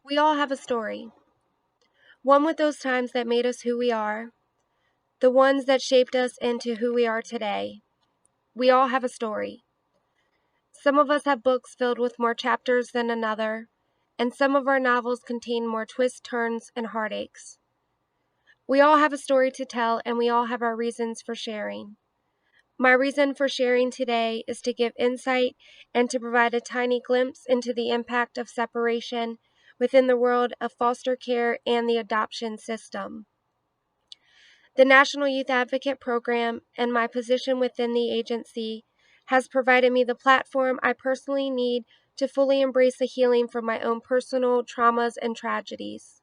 We all have a story. One with those times that made us who we are, the ones that shaped us into who we are today. We all have a story. Some of us have books filled with more chapters than another, and some of our novels contain more twists, turns, and heartaches. We all have a story to tell, and we all have our reasons for sharing. My reason for sharing today is to give insight and to provide a tiny glimpse into the impact of separation within the world of foster care and the adoption system. The National Youth Advocate Program and my position within the agency has provided me the platform I personally need to fully embrace the healing from my own personal traumas and tragedies.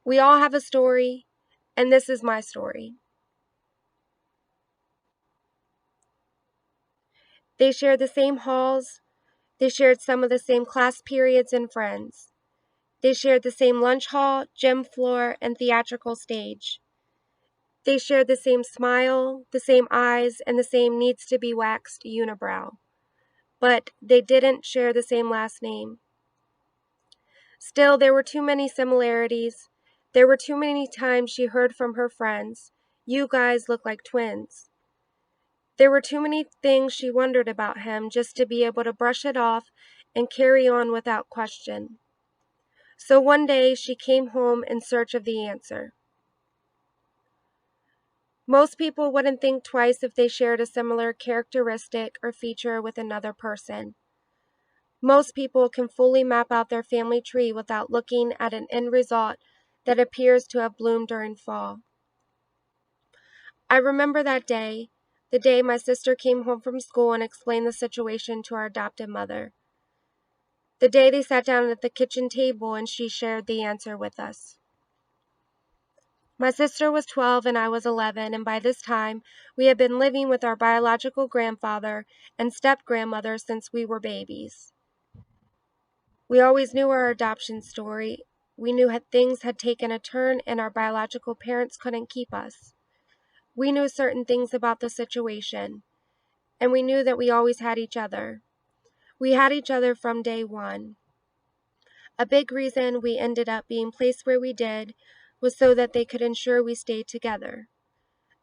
We all have a story, and this is my story. They shared the same halls, they shared some of the same class periods and friends. They shared the same lunch hall, gym floor, and theatrical stage. They shared the same smile, the same eyes, and the same needs to be waxed unibrow. But they didn't share the same last name. Still, there were too many similarities. There were too many times she heard from her friends, "You guys look like twins." There were too many things she wondered about him just to be able to brush it off and carry on without question. So one day she came home in search of the answer. Most people wouldn't think twice if they shared a similar characteristic or feature with another person. Most people can fully map out their family tree without looking at an end result that appears to have bloomed during fall. I remember that day, the day my sister came home from school and explained the situation to our adopted mother. The day they sat down at the kitchen table and she shared the answer with us. My sister was 12 and I was 11, and by this time, we had been living with our biological grandfather and step-grandmother since we were babies. We always knew our adoption story. We knew things had taken a turn and our biological parents couldn't keep us. We knew certain things about the situation, and we knew that we always had each other. We had each other from day one. A big reason we ended up being placed where we did was so that they could ensure we stayed together.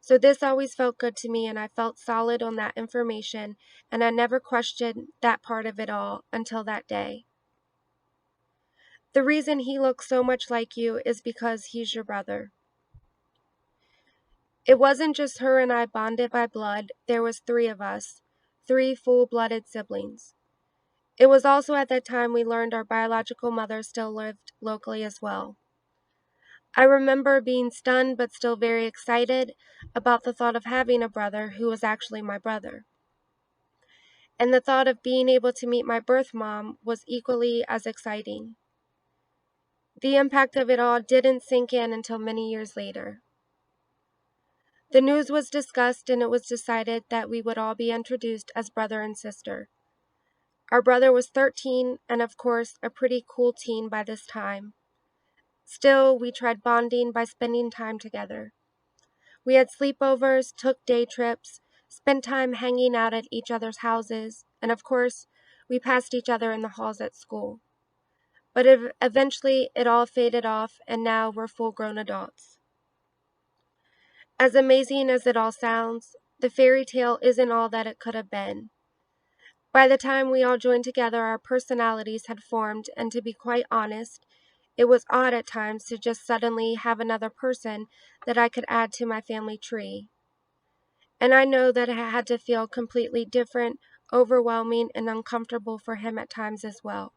So this always felt good to me, and I felt solid on that information, and I never questioned that part of it all until that day. The reason he looks so much like you is because he's your brother. It wasn't just her and I bonded by blood, there was three of us, three full-blooded siblings. It was also at that time we learned our biological mother still lived locally as well. I remember being stunned but still very excited about the thought of having a brother who was actually my brother. And the thought of being able to meet my birth mom was equally as exciting. The impact of it all didn't sink in until many years later. The news was discussed and it was decided that we would all be introduced as brother and sister. Our brother was 13 and of course a pretty cool teen by this time. Still, we tried bonding by spending time together. We had sleepovers, took day trips, spent time hanging out at each other's houses, and of course, we passed each other in the halls at school. But eventually, it all faded off, and now we're full-grown adults. As amazing as it all sounds, the fairy tale isn't all that it could have been. By the time we all joined together, our personalities had formed, and to be quite honest, it was odd at times to just suddenly have another person that I could add to my family tree. And I know that it had to feel completely different, overwhelming, and uncomfortable for him at times as well.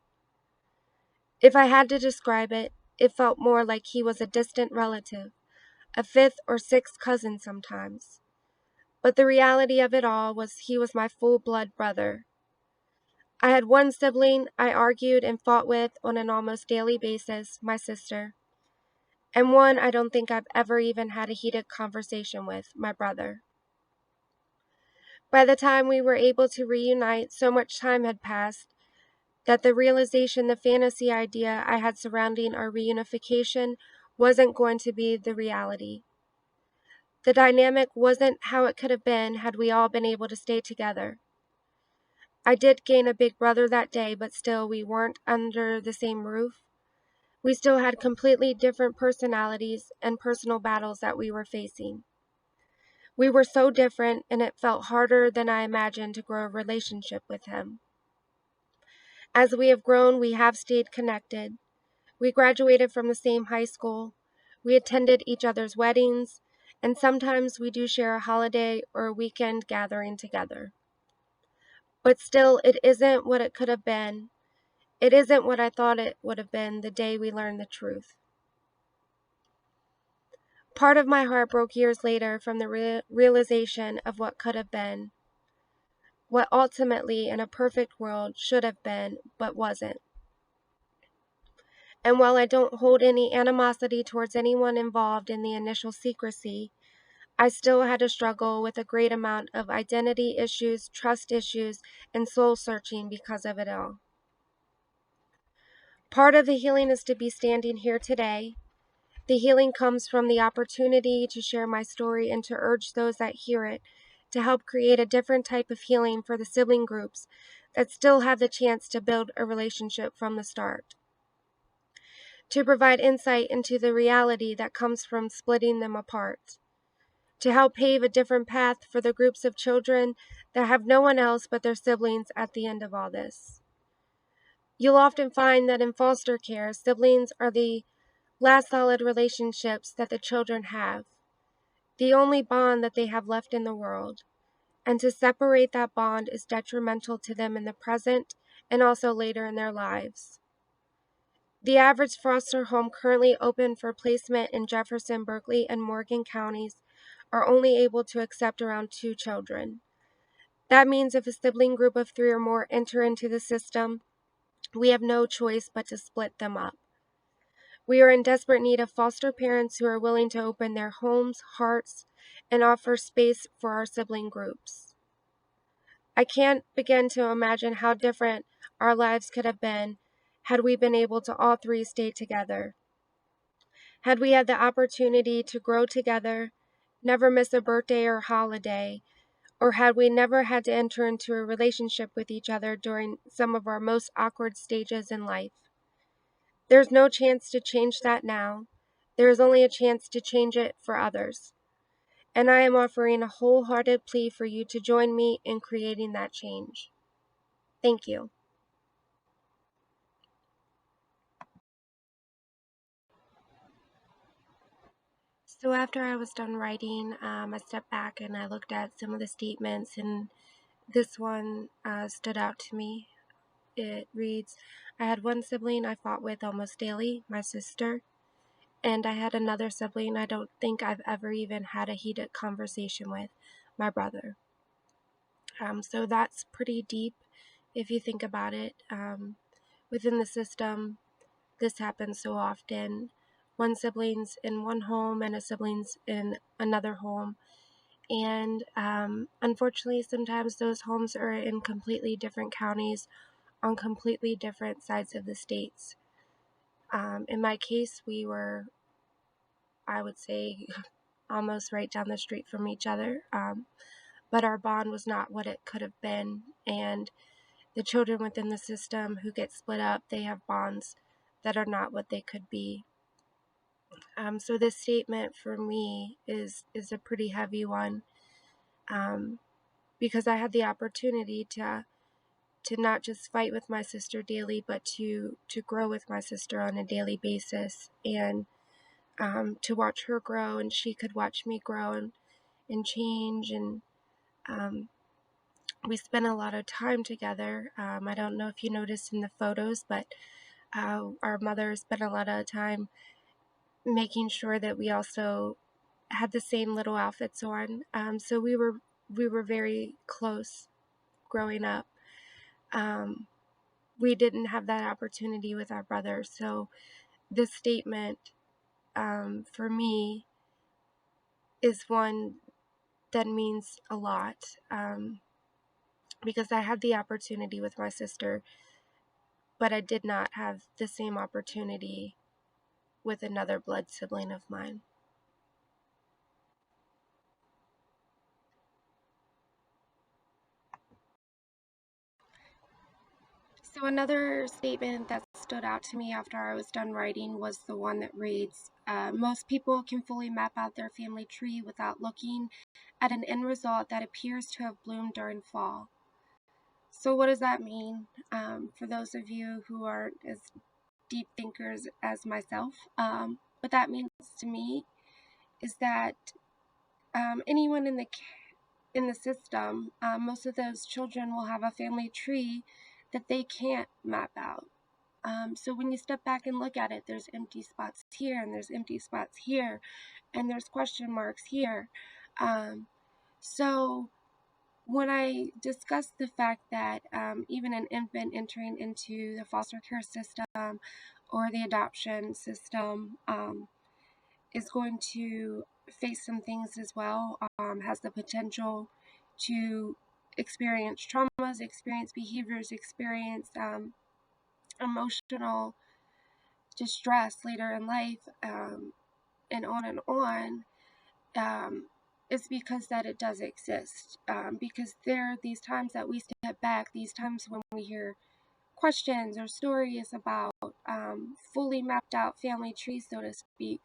If I had to describe it, it felt more like he was a distant relative, a fifth or sixth cousin sometimes. But the reality of it all was he was my full-blood brother. I had one sibling I argued and fought with on an almost daily basis, my sister, and one I don't think I've ever even had a heated conversation with, my brother. By the time we were able to reunite, so much time had passed that the realization, the fantasy idea I had surrounding our reunification wasn't going to be the reality. The dynamic wasn't how it could have been had we all been able to stay together. I did gain a big brother that day, but still we weren't under the same roof. We still had completely different personalities and personal battles that we were facing. We were so different, and it felt harder than I imagined to grow a relationship with him. As we have grown, we have stayed connected. We graduated from the same high school. We attended each other's weddings, and sometimes we do share a holiday or a weekend gathering together. But still, it isn't what it could have been. It isn't what I thought it would have been the day we learned the truth. Part of my heart broke years later from the realization of what could have been, what ultimately in a perfect world should have been, but wasn't. And while I don't hold any animosity towards anyone involved in the initial secrecy, I still had to struggle with a great amount of identity issues, trust issues, and soul searching because of it all. Part of the healing is to be standing here today. The healing comes from the opportunity to share my story and to urge those that hear it to help create a different type of healing for the sibling groups that still have the chance to build a relationship from the start. To provide insight into the reality that comes from splitting them apart. To help pave a different path for the groups of children that have no one else but their siblings at the end of all this. You'll often find that in foster care, siblings are the last solid relationships that the children have, the only bond that they have left in the world, and to separate that bond is detrimental to them in the present and also later in their lives. The average foster home currently open for placement in Jefferson, Berkeley, and Morgan counties are only able to accept around 2 children. That means if a sibling group of 3 or more enter into the system, we have no choice but to split them up. We are in desperate need of foster parents who are willing to open their homes, hearts, and offer space for our sibling groups. I can't begin to imagine how different our lives could have been had we been able to all 3 stay together. Had we had the opportunity to grow together, never miss a birthday or holiday, or had we never had to enter into a relationship with each other during some of our most awkward stages in life. There's no chance to change that now. There is only a chance to change it for others. And I am offering a wholehearted plea for you to join me in creating that change. Thank you. So after I was done writing, I stepped back and I looked at some of the statements, and this one stood out to me. It reads, I had one sibling I fought with almost daily, my sister, and I had another sibling I don't think I've ever even had a heated conversation with, my brother. So that's pretty deep if you think about it. Within the system, this happens so often. One sibling's in one home and a sibling's in another home. And unfortunately, sometimes those homes are in completely different counties on completely different sides of the states. In my case, we were, I would say, almost right down the street from each other. But our bond was not what it could have been. And the children within the system who get split up, they have bonds that are not what they could be. So this statement for me is a pretty heavy one, because I had the opportunity to not just fight with my sister daily, but to grow with my sister on a daily basis, and to watch her grow, and she could watch me grow and change, and we spent a lot of time together. I don't know if you noticed in the photos, but our mother spent a lot of time making sure that we also had the same little outfits on. So we were very close growing up. We didn't have that opportunity with our brother. So this statement, for me, is one that means a lot, because I had the opportunity with my sister, but I did not have the same opportunity with another blood sibling of mine. So another statement that stood out to me after I was done writing was the one that reads, most people can fully map out their family tree without looking at an end result that appears to have bloomed during fall. So what does that mean? For those of you who aren't as deep thinkers as myself, what that means to me is that anyone in the system, most of those children will have a family tree that they can't map out. So when you step back and look at it, there's empty spots here, and there's empty spots here, and there's question marks here. Um, so when I discussed the fact that even an infant entering into the foster care system or the adoption system is going to face some things as well, has the potential to experience traumas, experience behaviors, experience emotional distress later in life, and on and on, it's because that it does exist. Because there are these times that we step back, these times when we hear questions or stories about fully mapped out family trees, so to speak,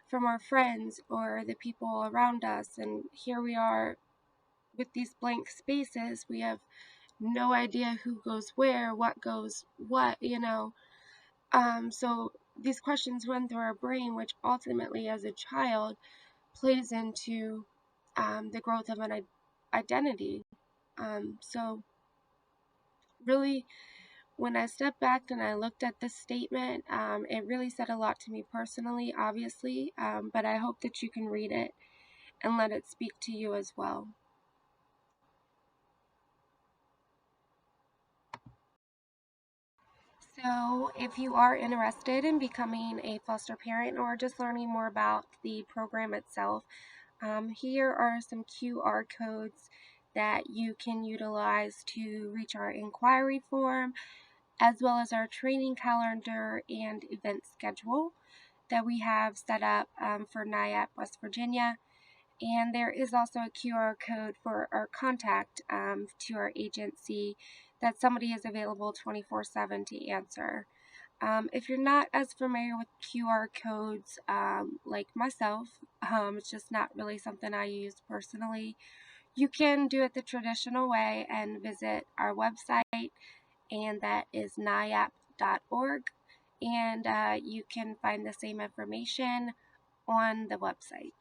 from our friends or the people around us. And here we are with these blank spaces. We have no idea who goes where, what goes what. So these questions run through our brain, which ultimately, as a child, plays into the growth of an identity. So really, when I stepped back and I looked at this statement, it really said a lot to me personally, obviously, but I hope that you can read it and let it speak to you as well. So if you are interested in becoming a foster parent or just learning more about the program itself, here are some QR codes that you can utilize to reach our inquiry form, as well as our training calendar and event schedule that we have set up for NIAP West Virginia. And there is also a QR code for our contact to our agency that somebody is available 24/7 to answer. If you're not as familiar with QR codes like myself, it's just not really something I use personally. You can do it the traditional way and visit our website, and that is niap.org, and you can find the same information on the website.